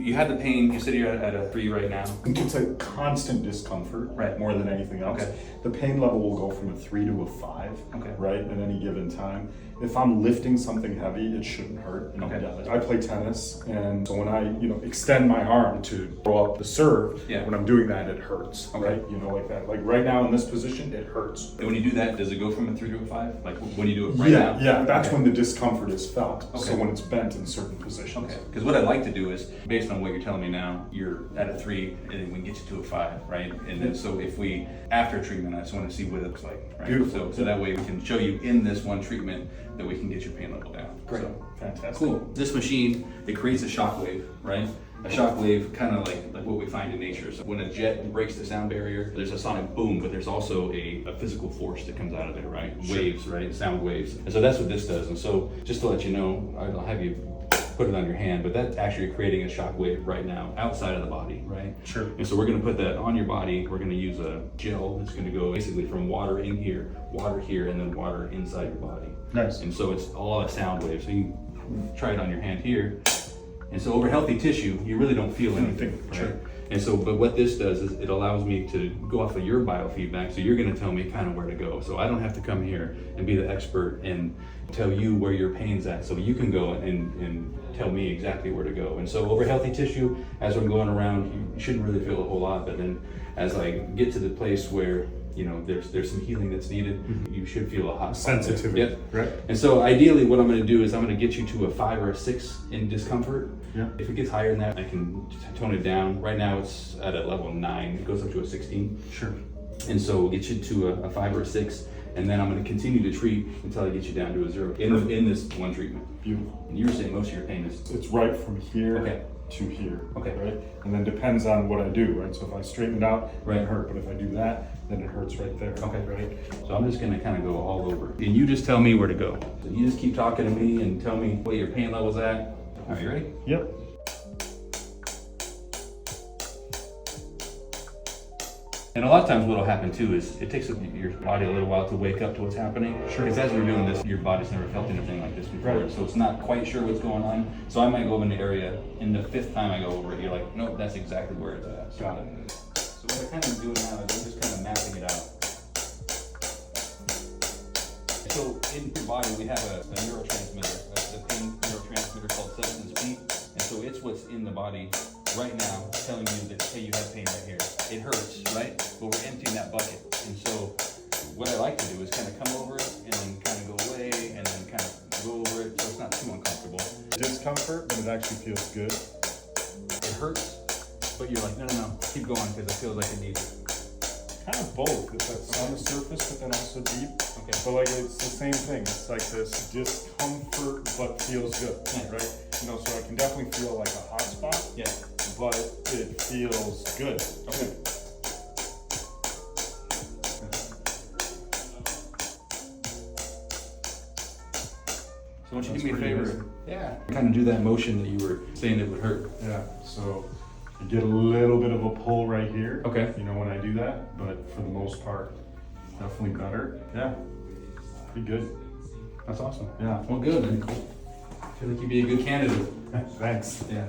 You had the pain, you said you're at a 3 right now. It's a constant discomfort, Right. more than anything else. Okay. The pain level will go from a 3 to a 5, Okay. right, at any given time. If I'm lifting something heavy, it shouldn't hurt. Okay. Yeah, I play tennis, and so when I, extend my arm to throw up the serve, Yeah. when I'm doing that, it hurts, Okay. right? Like that. Like right now in this position, it hurts. And when you do that, does it go from a 3 to a 5? Like when you do it right now? Yeah, that's Okay. when the discomfort is felt. Okay. So when it's bent in certain positions. Okay, because what I'd like to do is, based on what you're telling me now, you're at a 3, and then we can get you to a 5, right? And then, so if we, after treatment, I just want to see what it looks like, right? Beautiful. So that way we can show you in this one treatment that we can get your pain level down. Great. So, Fantastic. cool. This machine, it creates a shock wave, right? A shock wave, kind of like what we find in nature. So when a jet breaks the sound barrier, there's a sonic boom, but there's also a physical force that comes out of it, right? Sure. Waves, right? Sound waves. And so that's what this does. And so just to let you know, I'll have you put it on your hand, but that's actually creating a shock wave right now outside of the body, right? Sure. And so we're going to put that on your body. We're going to use a gel that's going to go basically from water in here, water here, and then water inside your body. Nice. And so it's all a sound wave. So you can try it on your hand here. And so over healthy tissue, you really don't feel anything, right? Sure. And so, but what this does is it allows me to go off of your biofeedback. So you're going to tell me kind of where to go. So I don't have to come here and be the expert and tell you where your pain's at. So you can go and tell me exactly where to go. And so over healthy tissue, as I'm going around, you shouldn't really feel a whole lot. But then as I get to the place where there's some healing that's needed, you should feel a hot spot there. Sensitivity. Yep. Right. And so ideally what I'm going to do is I'm going to get you to a 5 or a 6 in discomfort. Yeah. If it gets higher than that, I can tone it down. Right now it's at a level 9. It goes up to a 16. Sure. And so we'll get you to a 5 or a 6. And then I'm going to continue to treat until I get you down to a 0 in this one treatment. Beautiful. And you were saying most of your pain is... It's right from here Okay. to here. Okay. Right? And then depends on what I do, right? So if I straighten it out, it Right. doesn't hurt. But if I do that, then it hurts right there. Okay. Right? So I'm just going to kind of go all over. And you just tell me where to go. So you just keep talking to me and tell me what your pain level's at. All right, you ready? Yep. And a lot of times what'll happen too is it takes your body a little while to wake up to what's happening. Sure. Because as we're doing this, your body's never felt anything like this before. Right. So it's not quite sure what's going on. So I might go over an area, and the 5th time I go over it, you're like, nope, that's exactly where it's at. So, Got it. So what I kind of doing now is I'm just kind of mapping it out. So in your body we have a neurotransmitter, a pain neurotransmitter called substance P. And so it's what's in the body right now telling you that, hey, you have pain right here. It hurts, right? But we're emptying that bucket. And so what I like to do is kind of come over it and then kind of go away and then kind of go over it so it's not too uncomfortable. Discomfort, but it actually feels good. It hurts, but you're like, no, keep going because it feels like it needs it. Kind of both. It's like on the surface, but then also deep. Okay. But like it's the same thing. It's like this discomfort, but feels good, Yeah. right? So I can definitely feel like a hot spot, Yeah. but it feels good. Okay. So why don't you do me a That's pretty favor? amazing. Yeah. Kind of do that motion that you were saying it would hurt. Yeah. So you get a little bit of a pull right here. Okay. When I do that, but for the most part, definitely better. Yeah. Pretty good. That's awesome. Yeah. Well, good. I feel like you'd be a good candidate. Thanks. Yeah.